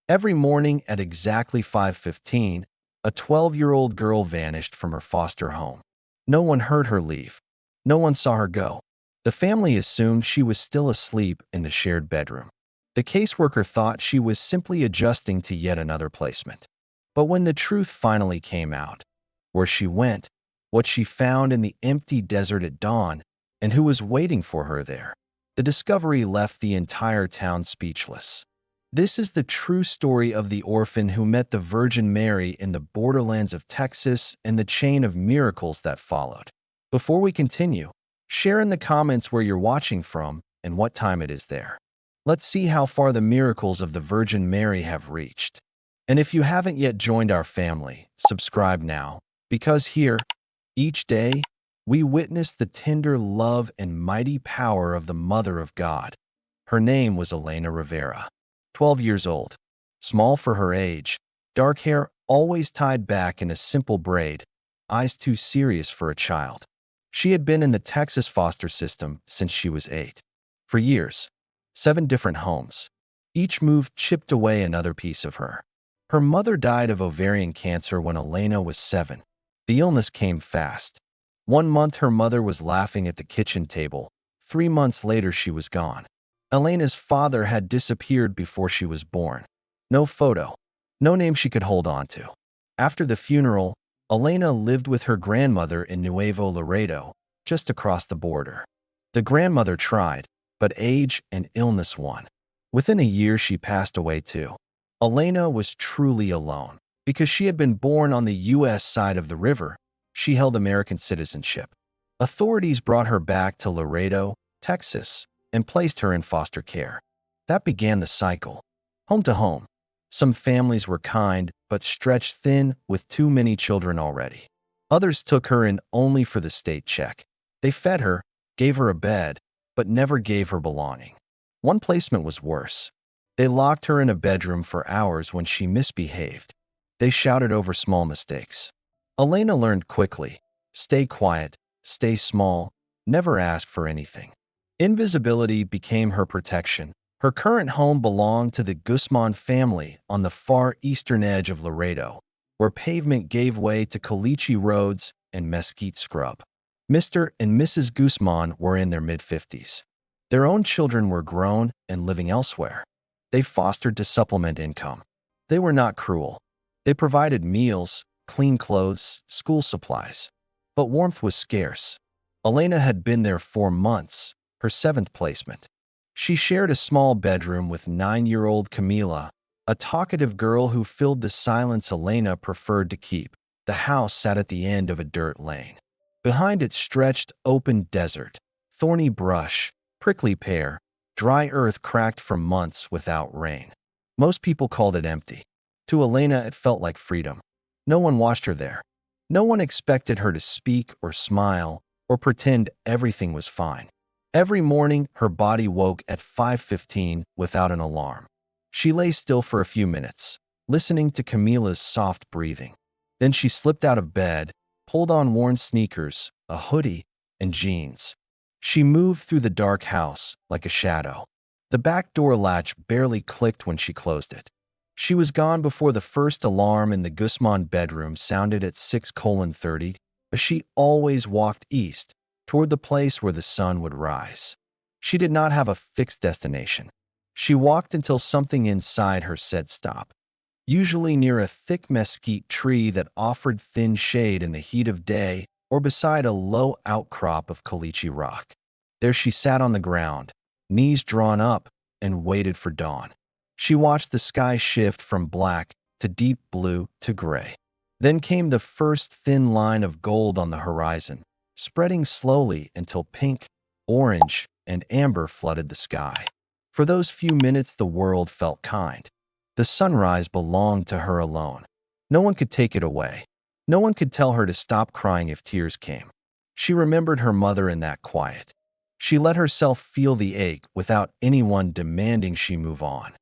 Every morning at exactly 5:15, a 12-year-old girl vanished from her foster home. No one heard her leave. No one saw her go. The family assumed she was still asleep in the shared bedroom. The caseworker thought she was simply adjusting to yet another placement. But when the truth finally came out, where she went, what she found in the empty desert at dawn, and who was waiting for her there, the discovery left the entire town speechless. This is the true story of the orphan who met the Virgin Mary in the borderlands of Texas and the chain of miracles that followed. Before we continue, share in the comments where you're watching from and what time it is there. Let's see how far the miracles of the Virgin Mary have reached. And if you haven't yet joined our family, subscribe now, because here, each day, we witness the tender love and mighty power of the Mother of God. Her name was Elena Rivera, 12 years old, small for her age, dark hair always tied back in a simple braid, eyes too serious for a child. She had been in the Texas foster system since she was 8. For years, 7 different homes. Each move chipped away another piece of her. Her mother died of ovarian cancer when Elena was 7. The illness came fast. 1 month her mother was laughing at the kitchen table. 3 months later she was gone. Elena's father had disappeared before she was born. No photo, no name she could hold on to. After the funeral, Elena lived with her grandmother in Nuevo Laredo, just across the border. The grandmother tried, but age and illness won. Within a year she passed away too. Elena was truly alone. Because she had been born on the U.S. side of the river, she held American citizenship. Authorities brought her back to Laredo, Texas, and placed her in foster care. That began the cycle. Home to home. Some families were kind, but stretched thin with too many children already. Others took her in only for the state check. They fed her, gave her a bed, but never gave her belonging. One placement was worse. They locked her in a bedroom for hours when she misbehaved. They shouted over small mistakes. Elena learned quickly. Stay quiet, stay small, never ask for anything. Invisibility became her protection. Her current home belonged to the Guzman family on the far eastern edge of Laredo, where pavement gave way to caliche roads and mesquite scrub. Mr. and Mrs. Guzman were in their mid-50s. Their own children were grown and living elsewhere. They fostered to supplement income. They were not cruel. They provided meals, clean clothes, school supplies. But warmth was scarce. Elena had been there 4 months, her 7th placement. She shared a small bedroom with 9-year-old Camila, a talkative girl who filled the silence Elena preferred to keep. The house sat at the end of a dirt lane. Behind it stretched open desert, thorny brush, prickly pear, dry earth cracked from months without rain. Most people called it empty. To Elena, it felt like freedom. No one watched her there. No one expected her to speak or smile or pretend everything was fine. Every morning, her body woke at 5:15 without an alarm. She lay still for a few minutes, listening to Camila's soft breathing. Then she slipped out of bed, pulled on worn sneakers, a hoodie, and jeans. She moved through the dark house like a shadow. The back door latch barely clicked when she closed it. She was gone before the first alarm in the Guzman bedroom sounded at 6:30, but she always walked east, toward the place where the sun would rise. She did not have a fixed destination. She walked until something inside her said stop, usually near a thick mesquite tree that offered thin shade in the heat of day or beside a low outcrop of caliche rock. There she sat on the ground, knees drawn up, and waited for dawn. She watched the sky shift from black to deep blue to gray. Then came the first thin line of gold on the horizon, spreading slowly until pink, orange, and amber flooded the sky. For those few minutes, the world felt kind. The sunrise belonged to her alone. No one could take it away. No one could tell her to stop crying if tears came. She remembered her mother in that quiet. She let herself feel the ache without anyone demanding she move on.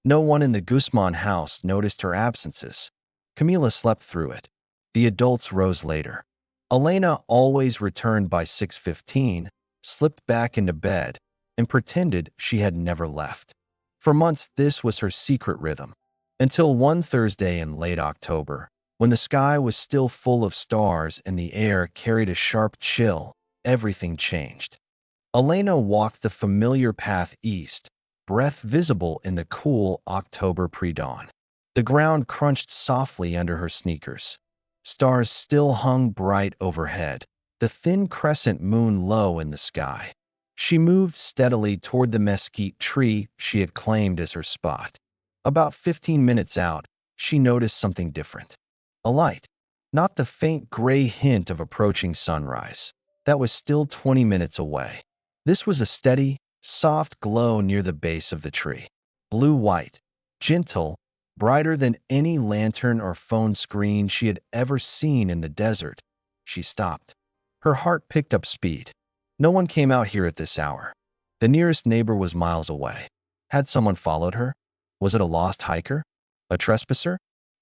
No one in the Guzman house noticed her absences. Camila slept through it. The adults rose later. Elena always returned by 6:15, slipped back into bed, and pretended she had never left. For months, this was her secret rhythm. Until one Thursday in late October, when the sky was still full of stars and the air carried a sharp chill, everything changed. Elena walked the familiar path east, breath visible in the cool October pre-dawn. The ground crunched softly under her sneakers. Stars still hung bright overhead, the thin crescent moon low in the sky. She moved steadily toward the mesquite tree she had claimed as her spot. About 15 minutes out, she noticed something different. A light, not the faint gray hint of approaching sunrise. That was still 20 minutes away. This was a steady, soft glow near the base of the tree. Blue-white, gentle, brighter than any lantern or phone screen she had ever seen in the desert. She stopped. Her heart picked up speed. No one came out here at this hour. The nearest neighbor was miles away. Had someone followed her? Was it a lost hiker? A trespasser?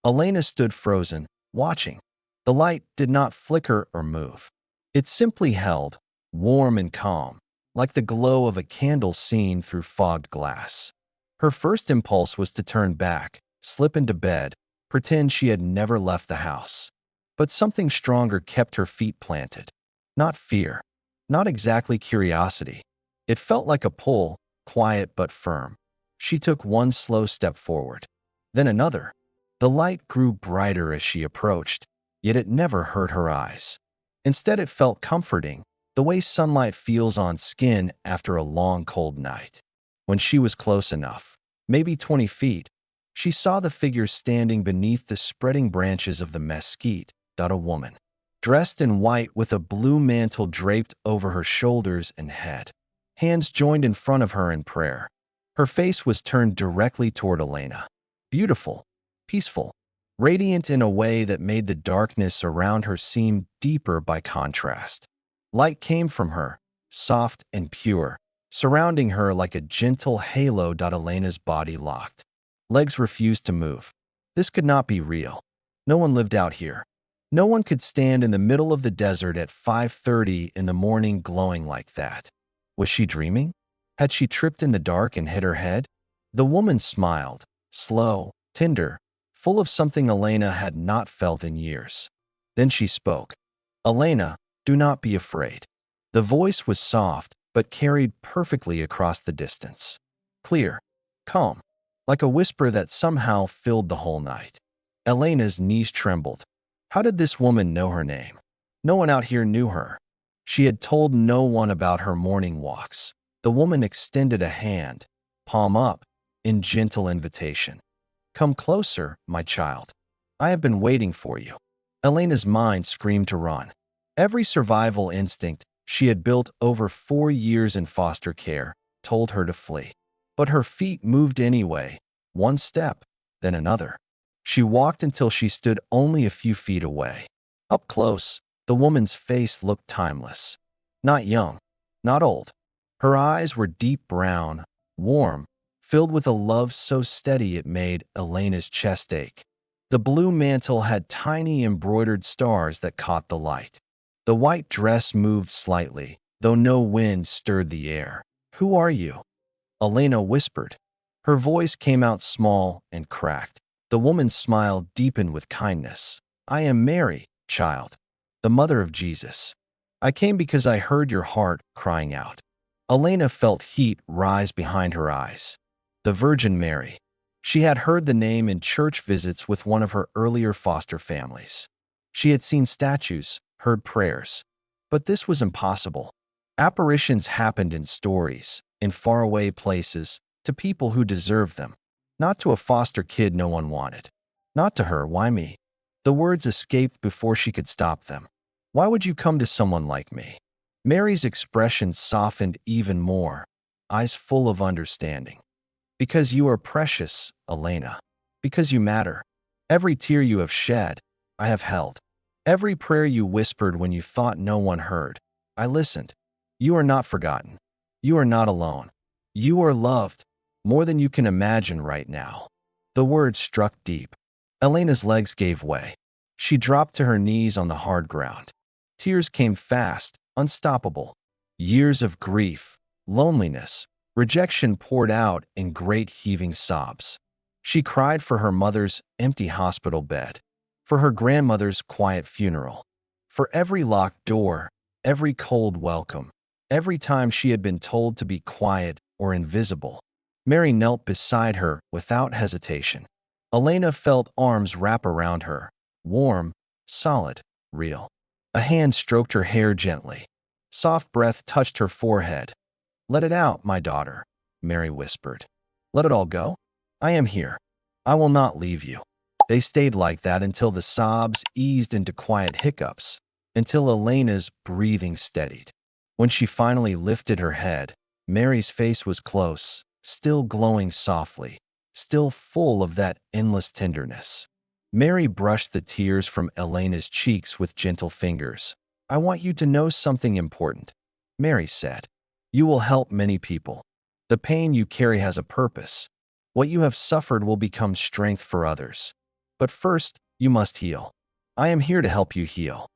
Elena stood frozen, watching. The light did not flicker or move. It simply held, warm and calm, like the glow of a candle seen through fogged glass. Her first impulse was to turn back, slip into bed, pretend she had never left the house. But something stronger kept her feet planted. Not fear, not exactly curiosity. It felt like a pull, quiet but firm. She took one slow step forward, then another. The light grew brighter as she approached, yet it never hurt her eyes. Instead, it felt comforting, the way sunlight feels on skin after a long, cold night. When she was close enough, maybe 20 feet, she saw the figure standing beneath the spreading branches of the mesquite, a woman, dressed in white with a blue mantle draped over her shoulders and head, hands joined in front of her in prayer. Her face was turned directly toward Elena. Beautiful, peaceful, radiant in a way that made the darkness around her seem deeper by contrast. Light came from her, soft and pure, surrounding her like a gentle halo. Elena's body locked. Legs refused to move. This could not be real. No one lived out here. No one could stand in the middle of the desert at 5:30 in the morning glowing like that. Was she dreaming? Had she tripped in the dark and hit her head? The woman smiled, slow, tender, full of something Elena had not felt in years. Then she spoke. Elena, do not be afraid. The voice was soft, but carried perfectly across the distance. Clear, calm, like a whisper that somehow filled the whole night. Elena's knees trembled. How did this woman know her name? No one out here knew her. She had told no one about her morning walks. The woman extended a hand, palm up, in gentle invitation. Come closer, my child. I have been waiting for you. Elena's mind screamed to run. Every survival instinct she had built over 4 years in foster care told her to flee. But her feet moved anyway, one step, then another. She walked until she stood only a few feet away. Up close, the woman's face looked timeless. Not young, not old. Her eyes were deep brown, warm, filled with a love so steady it made Elena's chest ache. The blue mantle had tiny embroidered stars that caught the light. The white dress moved slightly, though no wind stirred the air. Who are you? Elena whispered. Her voice came out small and cracked. The woman's smile deepened with kindness. I am Mary, child, the mother of Jesus. I came because I heard your heart crying out. Elena felt heat rise behind her eyes. The Virgin Mary. She had heard the name in church visits with one of her earlier foster families. She had seen statues, heard prayers. But this was impossible. Apparitions happened in stories, in faraway places, to people who deserved them. Not to a foster kid no one wanted. Not to her, why me? The words escaped before she could stop them. Why would you come to someone like me? Mary's expression softened even more, eyes full of understanding. Because you are precious, Elena. Because you matter. Every tear you have shed, I have held. Every prayer you whispered when you thought no one heard, I listened. You are not forgotten. You are not alone. You are loved, more than you can imagine right now. The words struck deep. Elena's legs gave way. She dropped to her knees on the hard ground. Tears came fast, unstoppable. Years of grief, loneliness, rejection poured out in great heaving sobs. She cried for her mother's empty hospital bed, for her grandmother's quiet funeral, for every locked door, every cold welcome, every time she had been told to be quiet or invisible. Mary knelt beside her without hesitation. Elena felt arms wrap around her, warm, solid, real. A hand stroked her hair gently. Soft breath touched her forehead. "Let it out, my daughter," Mary whispered. "Let it all go. I am here. I will not leave you." They stayed like that until the sobs eased into quiet hiccups, until Elena's breathing steadied. When she finally lifted her head, Mary's face was close, still glowing softly, still full of that endless tenderness. Mary brushed the tears from Elena's cheeks with gentle fingers. "I want you to know something important," Mary said. "You will help many people. The pain you carry has a purpose. What you have suffered will become strength for others. But first, you must heal. I am here to help you heal."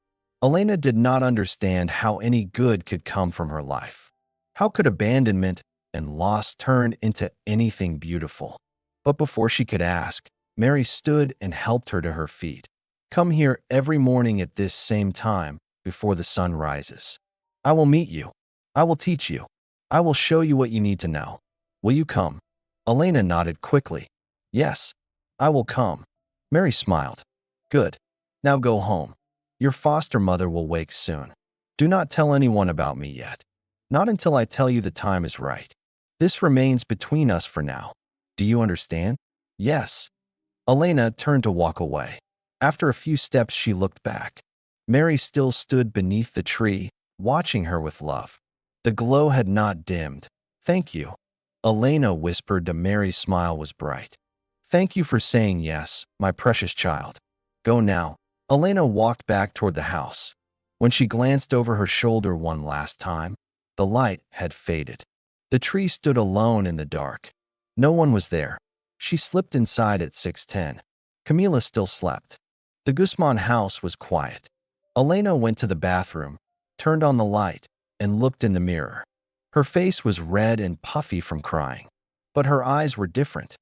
Elena did not understand how any good could come from her life. How could abandonment and loss turn into anything beautiful? But before she could ask, Mary stood and helped her to her feet. "Come here every morning at this same time, before the sun rises. I will meet you. I will teach you. I will show you what you need to know. Will you come?" Elena nodded quickly. "Yes, I will come." Mary smiled. "Good. Now go home. Your foster mother will wake soon. Do not tell anyone about me yet. Not until I tell you the time is right. This remains between us for now. Do you understand?" "Yes." Elena turned to walk away. After a few steps, she looked back. Mary still stood beneath the tree, watching her with love. The glow had not dimmed. "Thank you," Elena whispered. Mary's smile was bright. "Thank you for saying yes, my precious child. Go now." Elena walked back toward the house. When she glanced over her shoulder one last time, the light had faded. The tree stood alone in the dark. No one was there. She slipped inside at 6:10. Camila still slept. The Guzman house was quiet. Elena went to the bathroom, turned on the light, and looked in the mirror. Her face was red and puffy from crying, but her eyes were different.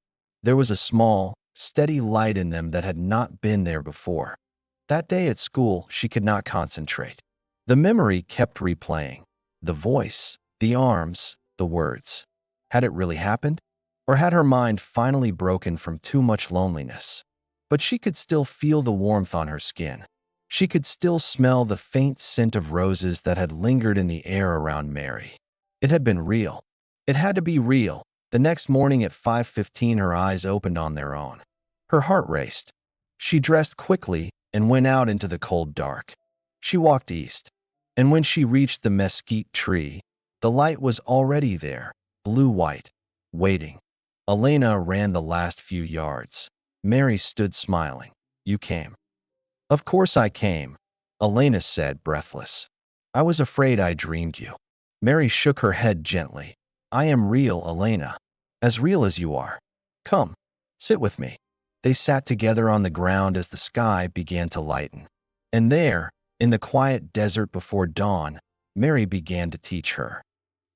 There was a small, steady light in them that had not been there before. That day at school, she could not concentrate. The memory kept replaying. The voice, the arms, the words. Had it really happened? Or had her mind finally broken from too much loneliness? But she could still feel the warmth on her skin. She could still smell the faint scent of roses that had lingered in the air around Mary. It had been real. It had to be real. The next morning at 5:15, her eyes opened on their own. Her heart raced. She dressed quickly and went out into the cold dark. She walked east, and when she reached the mesquite tree, the light was already there, blue-white, waiting. Elena ran the last few yards. Mary stood smiling. "You came." "Of course I came," Elena said, breathless. "I was afraid I dreamed you." Mary shook her head gently. "I am real, Elena. As real as you are. Come, sit with me." They sat together on the ground as the sky began to lighten. And there, in the quiet desert before dawn, Mary began to teach her.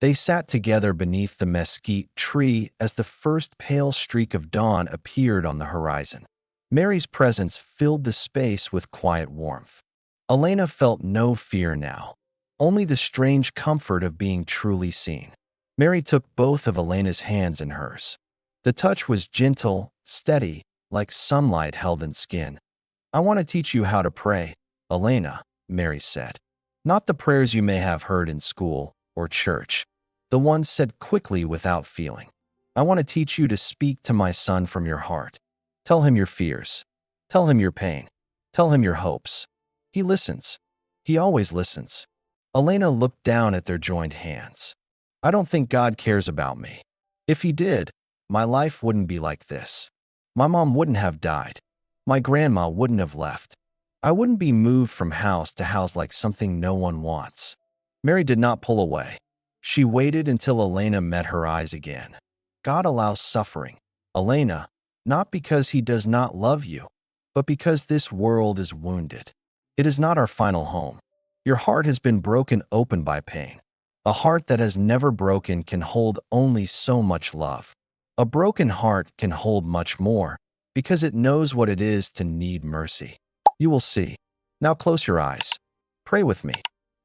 They sat together beneath the mesquite tree as the first pale streak of dawn appeared on the horizon. Mary's presence filled the space with quiet warmth. Elena felt no fear now, only the strange comfort of being truly seen. Mary took both of Elena's hands in hers. The touch was gentle, steady, like sunlight held in skin. "I want to teach you how to pray, Elena," Mary said. "Not the prayers you may have heard in school or church, the ones said quickly without feeling. I want to teach you to speak to my son from your heart. Tell him your fears. Tell him your pain. Tell him your hopes. He listens. He always listens." Elena looked down at their joined hands. "I don't think God cares about me. If he did, my life wouldn't be like this. My mom wouldn't have died. My grandma wouldn't have left. I wouldn't be moved from house to house like something no one wants." Mary did not pull away. She waited until Elena met her eyes again. "God allows suffering, Elena, not because he does not love you, but because this world is wounded. It is not our final home. Your heart has been broken open by pain. A heart that has never broken can hold only so much love. A broken heart can hold much more because it knows what it is to need mercy. You will see. Now close your eyes. Pray with me.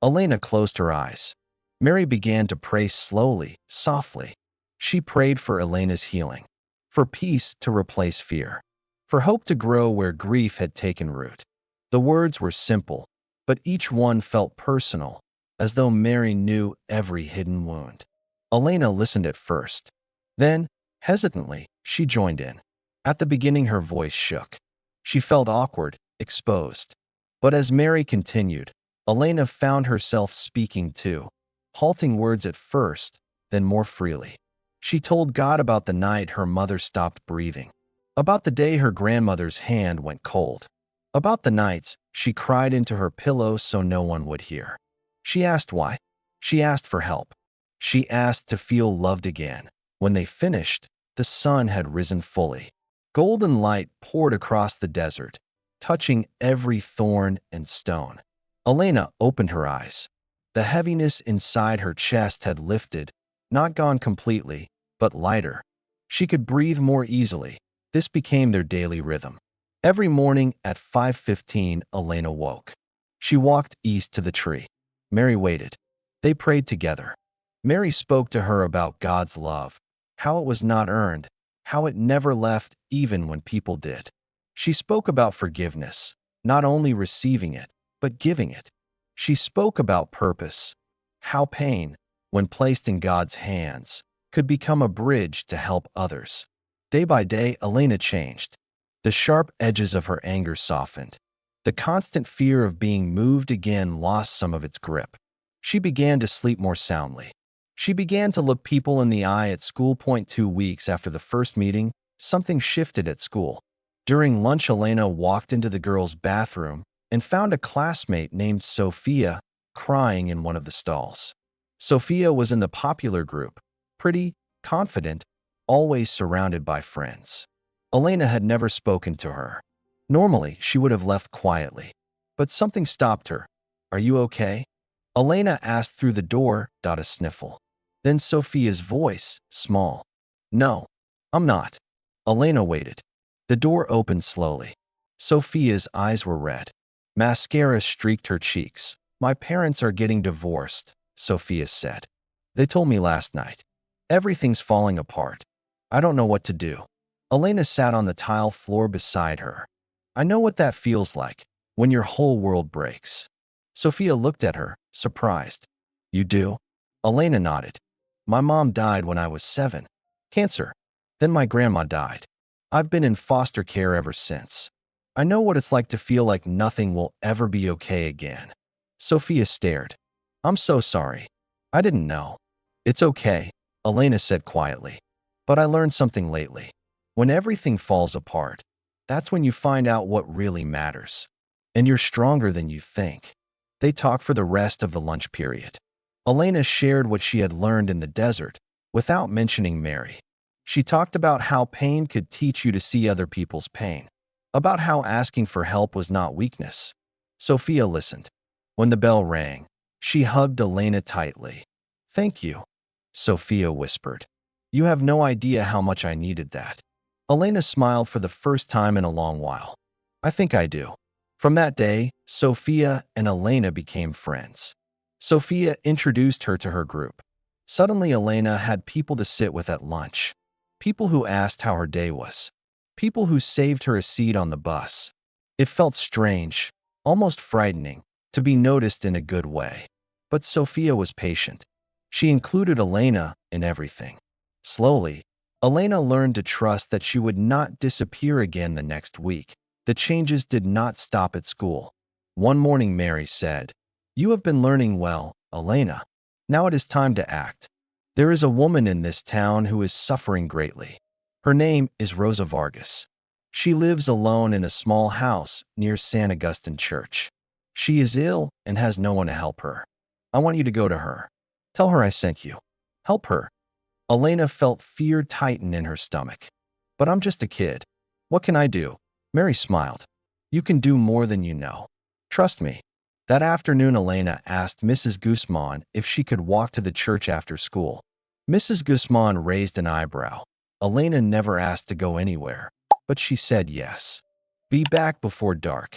Elena closed her eyes. Mary began to pray slowly, softly. She prayed for Elena's healing, for peace to replace fear, for hope to grow where grief had taken root. The words were simple, but each one felt personal, as though Mary knew every hidden wound. Elena listened at first. Then, hesitantly, she joined in. At the beginning, her voice shook. She felt awkward, exposed. But as Mary continued, Elena found herself speaking too, halting words at first, then more freely. She told God about the night her mother stopped breathing, about the day her grandmother's hand went cold, about the nights she cried into her pillow so no one would hear. She asked why. She asked for help. She asked to feel loved again. When they finished, the sun had risen fully. Golden light poured across the desert, touching every thorn and stone. Elena opened her eyes. The heaviness inside her chest had lifted, not gone completely, but lighter. She could breathe more easily. This became their daily rhythm. Every morning at 5:15, Elena woke. She walked east to the tree. Mary waited. They prayed together. Mary spoke to her about God's love, how it was not earned, how it never left even when people did. She spoke about forgiveness, not only receiving it, but giving it. She spoke about purpose, how pain, when placed in God's hands, could become a bridge to help others. Day by day, Elena changed. The sharp edges of her anger softened. The constant fear of being moved again lost some of its grip. She began to sleep more soundly. She began to look people in the eye at school. 2 weeks after the first meeting, something shifted at school. During lunch, Elena walked into the girls' bathroom and found a classmate named Sophia crying in one of the stalls. Sophia was in the popular group, pretty, confident, always surrounded by friends. Elena had never spoken to her. Normally, she would have left quietly, but something stopped her. "Are you okay?" Elena asked through the door. A sniffle. Then Sophia's voice, small. "No, I'm not." Elena waited. The door opened slowly. Sophia's eyes were red. Mascara streaked her cheeks. "My parents are getting divorced," Sophia said. "They told me last night. Everything's falling apart. I don't know what to do." Elena sat on the tile floor beside her. "I know what that feels like, when your whole world breaks." Sophia looked at her, surprised. "You do?" Elena nodded. "My mom died when I was 7. Cancer. Then my grandma died. I've been in foster care ever since. I know what it's like to feel like nothing will ever be okay again." Sophia stared. "I'm so sorry. I didn't know." "It's okay," Elena said quietly. "But I learned something lately. When everything falls apart, that's when you find out what really matters. And you're stronger than you think." They talked for the rest of the lunch period. Elena shared what she had learned in the desert, without mentioning Mary. She talked about how pain could teach you to see other people's pain, about how asking for help was not weakness. Sophia listened. When the bell rang, she hugged Elena tightly. "Thank you," Sophia whispered. "You have no idea how much I needed that." Elena smiled for the first time in a long while. "I think I do." From that day, Sophia and Elena became friends. Sophia introduced her to her group. Suddenly, Elena had people to sit with at lunch. People who asked how her day was. People who saved her a seat on the bus. It felt strange, almost frightening, to be noticed in a good way. But Sophia was patient. She included Elena in everything. Slowly, Elena learned to trust that she would not disappear again the next week. The changes did not stop at school. One morning, Mary said, "You have been learning well, Elena. Now it is time to act. There is a woman in this town who is suffering greatly. Her name is Rosa Vargas. She lives alone in a small house near San Agustin Church. She is ill and has no one to help her. I want you to go to her. Tell her I sent you. Help her." Elena felt fear tighten in her stomach. "But I'm just a kid. What can I do?" Mary smiled. "You can do more than you know. Trust me." That afternoon, Elena asked Mrs. Guzman if she could walk to the church after school. Mrs. Guzman raised an eyebrow. Elena never asked to go anywhere, but she said yes. Be back before dark.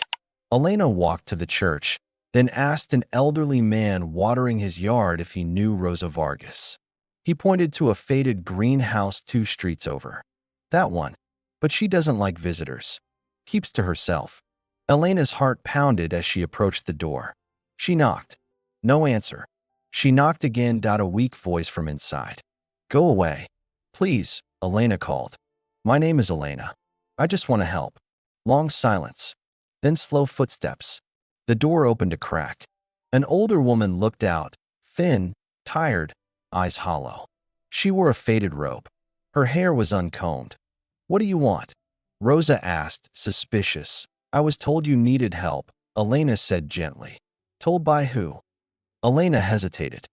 Elena walked to the church, then asked an elderly man watering his yard if he knew Rosa Vargas. He pointed to a faded greenhouse 2 streets over. That one. But she doesn't like visitors. Keeps to herself. Elena's heart pounded as she approached the door. She knocked. No answer. She knocked again. A weak voice from inside. Go away. Please, Elena called. My name is Elena. I just want to help. Long silence. Then slow footsteps. The door opened a crack. An older woman looked out, thin, tired, eyes hollow. She wore a faded robe. Her hair was uncombed. What do you want? Rosa asked, suspicious. I was told you needed help, Elena said gently. Told by who? Elena hesitated.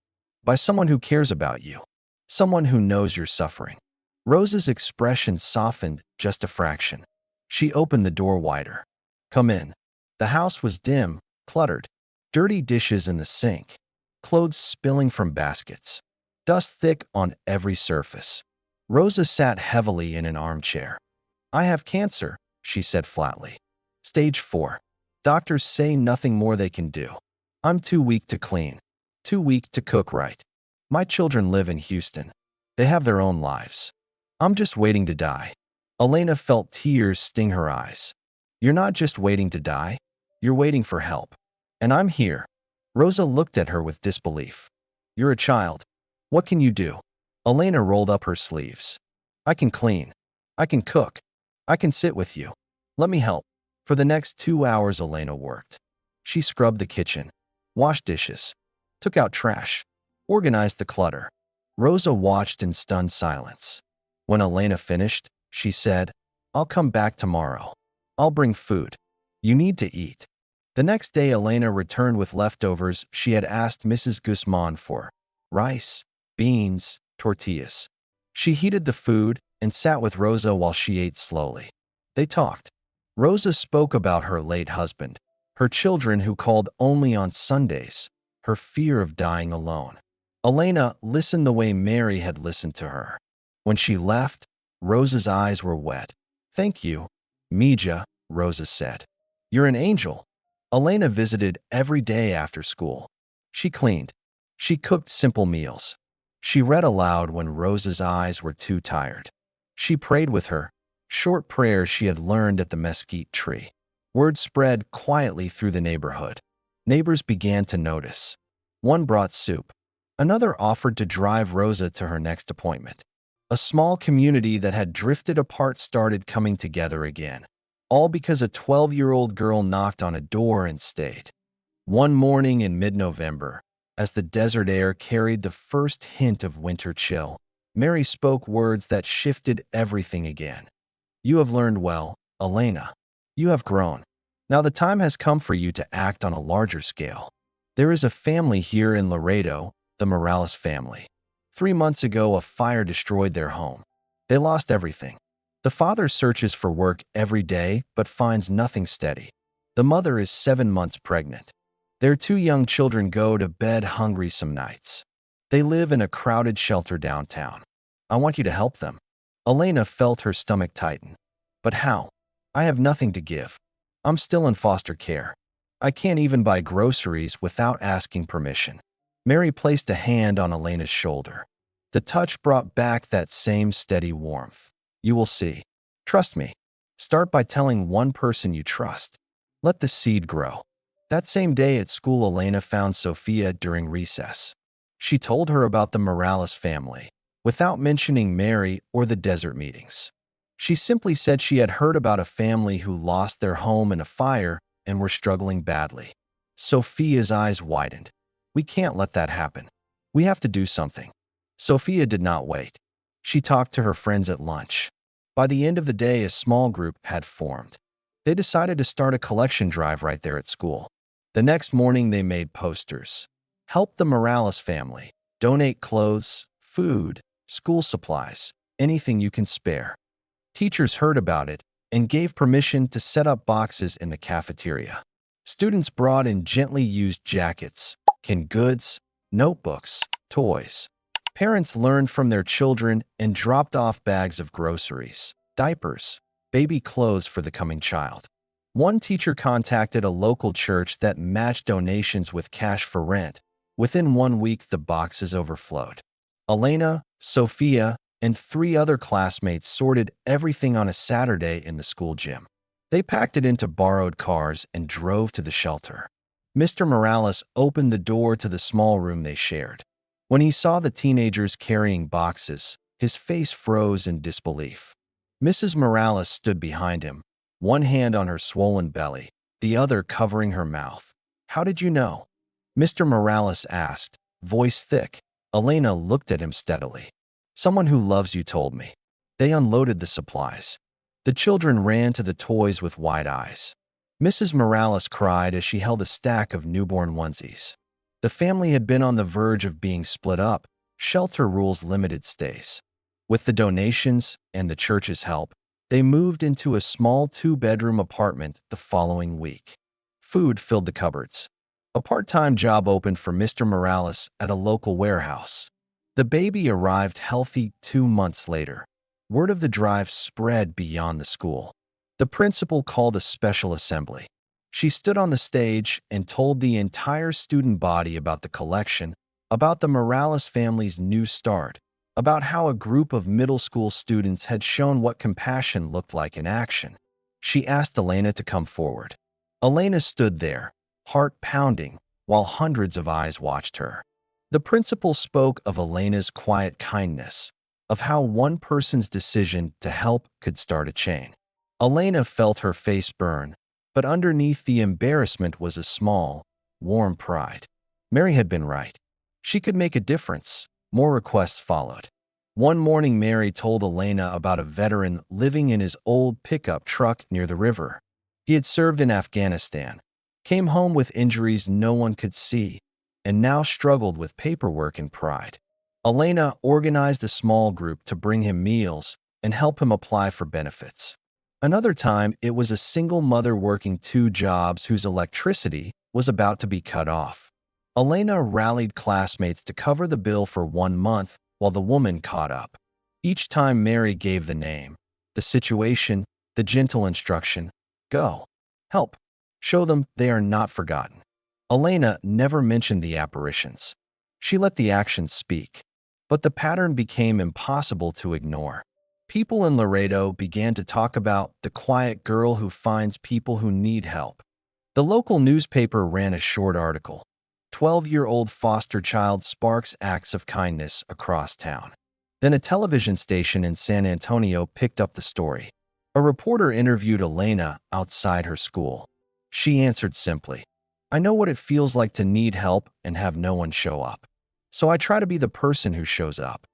By someone who cares about you. Someone who knows you're suffering. Rosa's expression softened just a fraction. She opened the door wider. Come in. The house was dim, cluttered. Dirty dishes in the sink. Clothes spilling from baskets. Dust thick on every surface. Rosa sat heavily in an armchair. I have cancer, she said flatly. Stage 4. Doctors say nothing more they can do. I'm too weak to clean. Too weak to cook right. My children live in Houston. They have their own lives. I'm just waiting to die. Elena felt tears sting her eyes. You're not just waiting to die. You're waiting for help. And I'm here. Rosa looked at her with disbelief. You're a child. What can you do? Elena rolled up her sleeves. I can clean. I can cook. I can sit with you. Let me help. For the next 2 hours, Elena worked. She scrubbed the kitchen, washed dishes, took out trash, organized the clutter. Rosa watched in stunned silence. When Elena finished, she said, I'll come back tomorrow. I'll bring food. You need to eat. The next day, Elena returned with leftovers she had asked Mrs. Guzman for. Rice, beans, tortillas. She heated the food and sat with Rosa while she ate slowly. They talked. Rosa spoke about her late husband, her children who called only on Sundays, her fear of dying alone. Elena listened the way Mary had listened to her. When she left, Rosa's eyes were wet. Thank you, Mija, Rosa said. You're an angel. Elena visited every day after school. She cleaned. She cooked simple meals. She read aloud when Rosa's eyes were too tired. She prayed with her, short prayers she had learned at the mesquite tree. Word spread quietly through the neighborhood. Neighbors began to notice. One brought soup. Another offered to drive Rosa to her next appointment. A small community that had drifted apart started coming together again. All because a 12-year-old girl knocked on a door and stayed. One morning in mid-November, as the desert air carried the first hint of winter chill, Mary spoke words that shifted everything again. You have learned well, Elena. You have grown. Now the time has come for you to act on a larger scale. There is a family here in Laredo, the Morales family. 3 months ago, a fire destroyed their home. They lost everything. The father searches for work every day but finds nothing steady. The mother is 7 months pregnant. Their 2 young children go to bed hungry some nights. They live in a crowded shelter downtown. I want you to help them. Elena felt her stomach tighten. But how? I have nothing to give. I'm still in foster care. I can't even buy groceries without asking permission. Mary placed a hand on Elena's shoulder. The touch brought back that same steady warmth. You will see. Trust me. Start by telling one person you trust. Let the seed grow. That same day at school, Elena found Sophia during recess. She told her about the Morales family, without mentioning Mary or the desert meetings. She simply said she had heard about a family who lost their home in a fire and were struggling badly. Sophia's eyes widened. We can't let that happen. We have to do something. Sophia did not wait. She talked to her friends at lunch. By the end of the day, a small group had formed. They decided to start a collection drive right there at school. The next morning, they made posters. Help the Morales family. Donate clothes, food, school supplies, anything you can spare. Teachers heard about it and gave permission to set up boxes in the cafeteria. Students brought in gently used jackets, canned goods, notebooks, toys. Parents learned from their children and dropped off bags of groceries, diapers, baby clothes for the coming child. One teacher contacted a local church that matched donations with cash for rent. Within 1 week, the boxes overflowed. Elena, Sophia, and 3 other classmates sorted everything on a Saturday in the school gym. They packed it into borrowed cars and drove to the shelter. Mr. Morales opened the door to the small room they shared. When he saw the teenagers carrying boxes, his face froze in disbelief. Mrs. Morales stood behind him, one hand on her swollen belly, the other covering her mouth. "How did you know?" Mr. Morales asked, voice thick. Elena looked at him steadily. "Someone who loves you told me." They unloaded the supplies. The children ran to the toys with wide eyes. Mrs. Morales cried as she held a stack of newborn onesies. The family had been on the verge of being split up. Shelter rules limited stays. With the donations and the church's help, they moved into a small 2-bedroom apartment the following week. Food filled the cupboards. A part-time job opened for Mr. Morales at a local warehouse. The baby arrived healthy 2 months later. Word of the drive spread beyond the school. The principal called a special assembly. She stood on the stage and told the entire student body about the collection, about the Morales family's new start, about how a group of middle school students had shown what compassion looked like in action. She asked Elena to come forward. Elena stood there, heart pounding, while hundreds of eyes watched her. The principal spoke of Elena's quiet kindness, of how one person's decision to help could start a chain. Elena felt her face burn, but underneath the embarrassment was a small, warm pride. Mary had been right. She could make a difference. More requests followed. One morning, Mary told Elena about a veteran living in his old pickup truck near the river. He had served in Afghanistan, came home with injuries no one could see, and now struggled with paperwork and pride. Elena organized a small group to bring him meals and help him apply for benefits. Another time, it was a single mother working 2 jobs whose electricity was about to be cut off. Elena rallied classmates to cover the bill for 1 month while the woman caught up. Each time Mary gave the name, the situation, the gentle instruction, "Go. Help. Show them they are not forgotten." Elena never mentioned the apparitions. She let the actions speak. But the pattern became impossible to ignore. People in Laredo began to talk about the quiet girl who finds people who need help. The local newspaper ran a short article. 12-year-old foster child sparks acts of kindness across town. Then a television station in San Antonio picked up the story. A reporter interviewed Elena outside her school. She answered simply, "I know what it feels like to need help and have no one show up. So I try to be the person who shows up."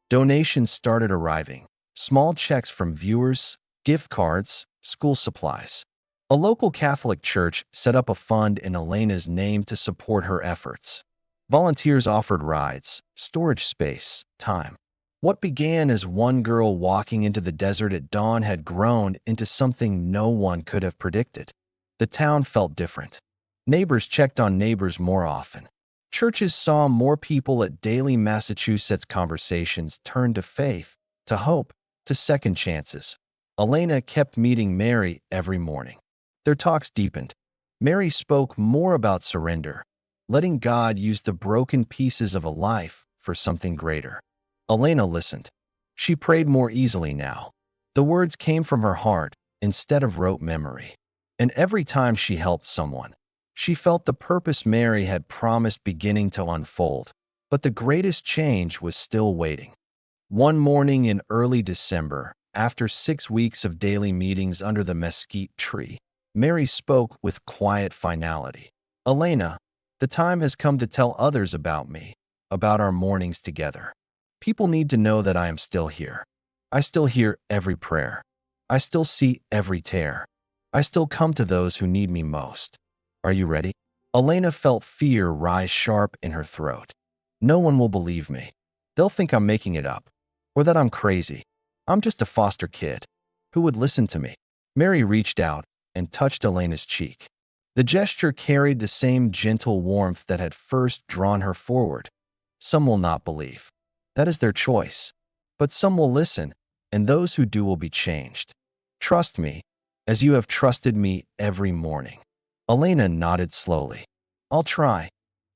Donations started arriving. Small checks from viewers, gift cards, school supplies. A local Catholic church set up a fund in Elena's name to support her efforts. Volunteers offered rides, storage space, time. What began as one girl walking into the desert at dawn had grown into something no one could have predicted. The town felt different. Neighbors checked on neighbors more often. Churches saw more people at daily Massachusetts conversations turn to faith, to hope, to second chances. Elena kept meeting Mary every morning. Their talks deepened. Mary spoke more about surrender, letting God use the broken pieces of a life for something greater. Elena listened. She prayed more easily now. The words came from her heart instead of rote memory. And every time she helped someone, she felt the purpose Mary had promised beginning to unfold. But the greatest change was still waiting. One morning in early December, after 6 weeks of daily meetings under the mesquite tree, Mary spoke with quiet finality. "Elena, the time has come to tell others about me, about our mornings together. People need to know that I am still here. I still hear every prayer. I still see every tear. I still come to those who need me most. Are you ready?" Elena felt fear rise sharp in her throat. "No one will believe me. They'll think I'm making it up, or that I'm crazy. I'm just a foster kid. Who would listen to me?" Mary reached out and touched Elena's cheek. The gesture carried the same gentle warmth that had first drawn her forward. "Some will not believe. That is their choice. But some will listen, and those who do will be changed. Trust me, as you have trusted me every morning. Elena nodded slowly. I'll try.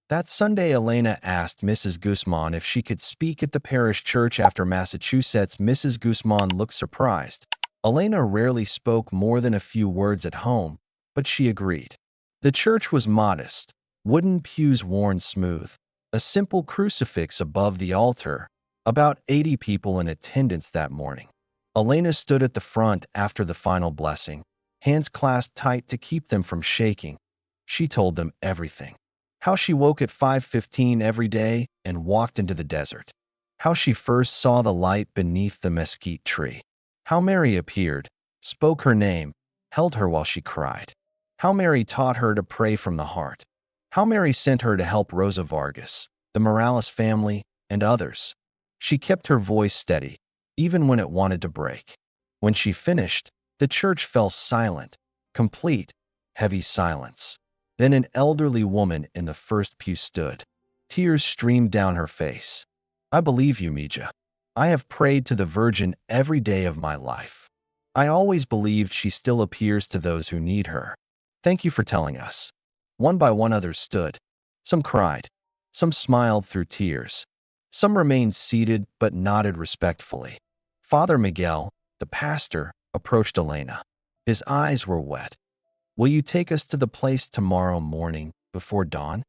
That Sunday, Elena asked Mrs. Guzman if she could speak at the parish church after Massachusetts. Mrs. Guzman looked surprised. Elena rarely spoke more than a few words at home, but she agreed. The church was modest, wooden pews worn smooth, a simple crucifix above the altar, about 80 people in attendance that morning. Elena stood at the front after the final blessing, hands clasped tight to keep them from shaking. She told them everything. How she woke at 5:15 every day and walked into the desert. How she first saw the light beneath the mesquite tree. How Mary appeared, spoke her name, held her while she cried. How Mary taught her to pray from the heart. How Mary sent her to help Rosa Vargas, the Morales family, and others. She kept her voice steady, even when it wanted to break. When she finished, the church fell silent, complete, heavy silence. Then an elderly woman in the first pew stood. Tears streamed down her face. I believe you, Mija. I have prayed to the Virgin every day of my life. I always believed she still appears to those who need her. Thank you for telling us. One by one others stood. Some cried. Some smiled through tears. Some remained seated but nodded respectfully. Father Miguel, the pastor, approached Elena. His eyes were wet. Will you take us to the place tomorrow morning before dawn?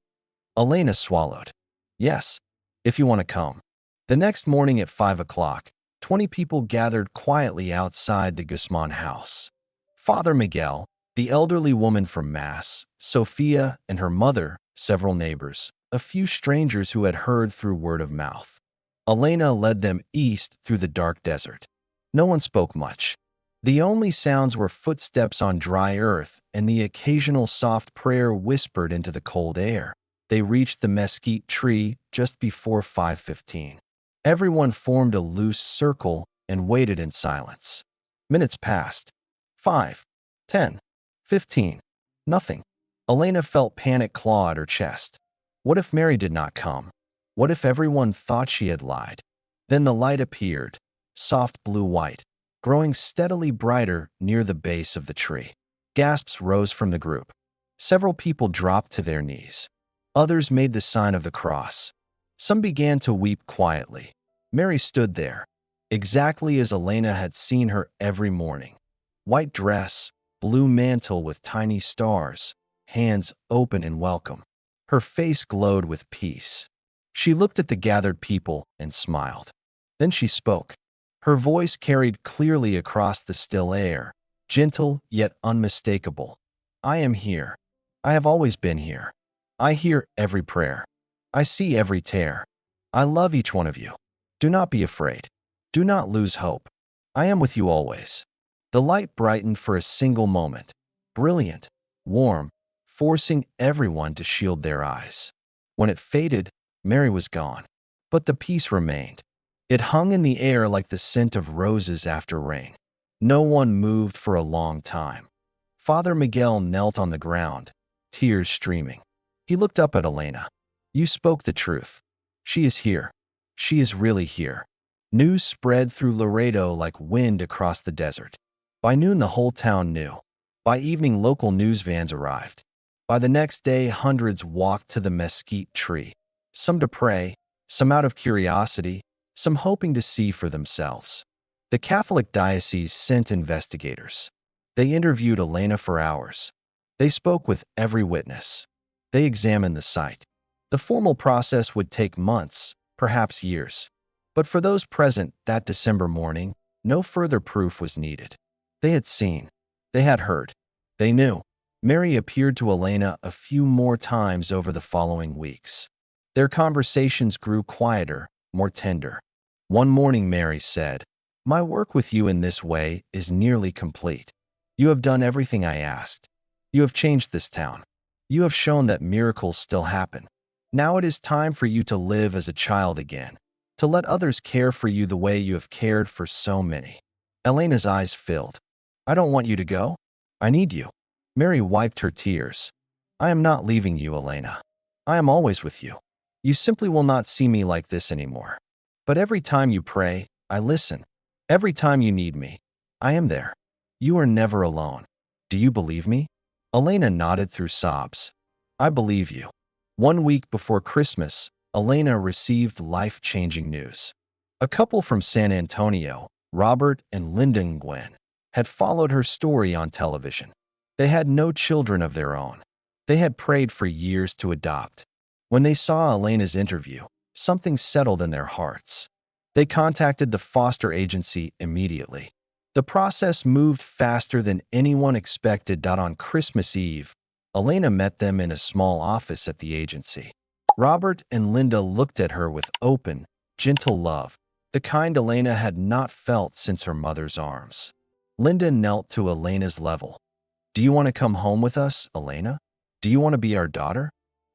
Elena swallowed. Yes, if you want to come. The next morning at 5 o'clock, 20 people gathered quietly outside the Guzman house. Father Miguel, the elderly woman from Mass, Sophia and her mother, several neighbors, a few strangers who had heard through word of mouth. Elena led them east through the dark desert. No one spoke much. The only sounds were footsteps on dry earth and the occasional soft prayer whispered into the cold air. They reached the mesquite tree just before 5:15. Everyone formed a loose circle and waited in silence. Minutes passed. 5, 10, 15. Nothing. Elena felt panic claw at her chest. What if Mary did not come? What if everyone thought she had lied? Then the light appeared, soft blue-white, growing steadily brighter near the base of the tree. Gasps rose from the group. Several people dropped to their knees. Others made the sign of the cross. Some began to weep quietly. Mary stood there, exactly as Elena had seen her every morning. White dress, blue mantle with tiny stars, hands open in welcome. Her face glowed with peace. She looked at the gathered people and smiled. Then she spoke. Her voice carried clearly across the still air, gentle yet unmistakable. I am here. I have always been here. I hear every prayer. I see every tear. I love each one of you. Do not be afraid. Do not lose hope. I am with you always. The light brightened for a single moment, brilliant, warm, forcing everyone to shield their eyes. When it faded, Mary was gone. But the peace remained. It hung in the air like the scent of roses after rain. No one moved for a long time. Father Miguel knelt on the ground, tears streaming. He looked up at Elena. You spoke the truth. She is here. She is really here. News spread through Laredo like wind across the desert. By noon, the whole town knew. By evening, local news vans arrived. By the next day, hundreds walked to the mesquite tree, some to pray, some out of curiosity, some hoping to see for themselves. The Catholic diocese sent investigators. They interviewed Elena for hours. They spoke with every witness. They examined the site. The formal process would take months, perhaps years. But for those present that December morning, no further proof was needed. They had seen. They had heard. They knew. Mary appeared to Elena a few more times over the following weeks. Their conversations grew quieter, more tender. One morning Mary said, "My work with you in this way is nearly complete. You have done everything I asked. You have changed this town. You have shown that miracles still happen. Now it is time for you to live as a child again, to let others care for you the way you have cared for so many." Elena's eyes filled. "I don't want you to go. I need you." Mary wiped her tears. "I am not leaving you, Elena. I am always with you. You simply will not see me like this anymore. But every time you pray, I listen. Every time you need me, I am there. You are never alone. Do you believe me?" Elena nodded through sobs. "I believe you." 1 week before Christmas, Elena received life-changing news. A couple from San Antonio, Robert and Linda Nguyen, had followed her story on television. They had no children of their own. They had prayed for years to adopt. When they saw Elena's interview, something settled in their hearts. They contacted the foster agency immediately. The process moved faster than anyone expected. On Christmas Eve, Elena met them in a small office at the agency. Robert and Linda looked at her with open, gentle love, the kind Elena had not felt since her mother's arms. Linda knelt to Elena's level. "Do you want to come home with us, Elena? Do you want to be our daughter?"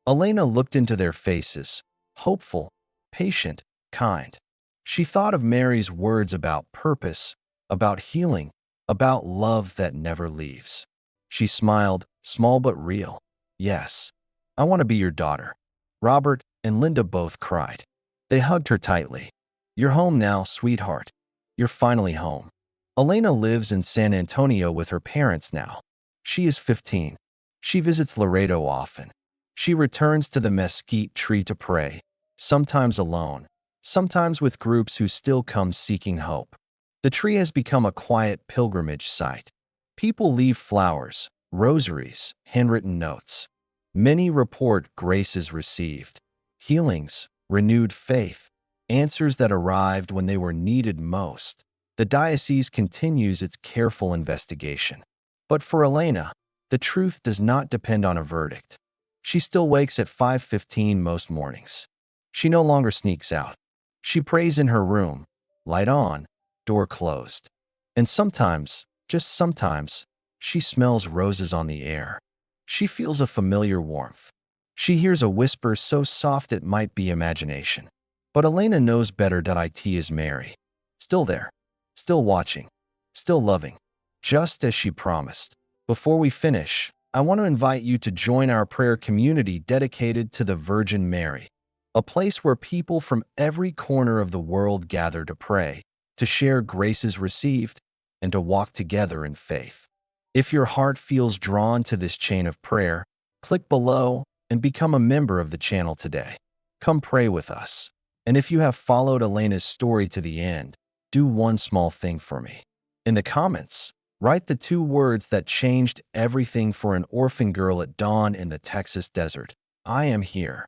Elena looked into their faces, hopeful, patient, kind. She thought of Mary's words about purpose, about healing, about love that never leaves. She smiled, small but real. "Yes, I want to be your daughter." Robert and Linda both cried. They hugged her tightly. "You're home now, sweetheart. You're finally home." Elena lives in San Antonio with her parents now. She is 15. She visits Laredo often. She returns to the mesquite tree to pray, sometimes alone, sometimes with groups who still come seeking hope. The tree has become a quiet pilgrimage site. People leave flowers, rosaries, handwritten notes. Many report graces received, healings, renewed faith, answers that arrived when they were needed most. The diocese continues its careful investigation. But for Elena, the truth does not depend on a verdict. She still wakes at 5:15 most mornings. She no longer sneaks out. She prays in her room, light on, door closed. And sometimes, just sometimes, she smells roses on the air. She feels a familiar warmth. She hears a whisper so soft it might be imagination. But Elena knows better. It is Mary. Still there, still watching, still loving, just as she promised. Before we finish, I want to invite you to join our prayer community dedicated to the Virgin Mary, a place where people from every corner of the world gather to pray, to share graces received, and to walk together in faith. If your heart feels drawn to this chain of prayer, click below and become a member of the channel today. Come pray with us. And if you have followed Elena's story to the end, do one small thing for me. In the comments, write the 2 words that changed everything for an orphan girl at dawn in the Texas desert. I am here.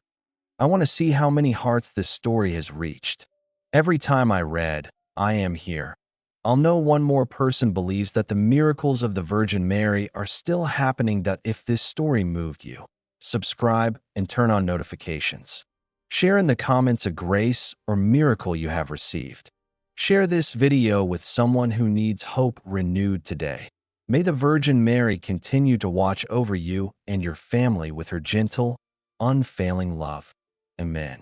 I want to see how many hearts this story has reached. Every time I read, "I am here," I'll know one more person believes that the miracles of the Virgin Mary are still happening. If this story moved you, subscribe and turn on notifications. Share in the comments a grace or miracle you have received. Share this video with someone who needs hope renewed today. May the Virgin Mary continue to watch over you and your family with her gentle, unfailing love. Amen.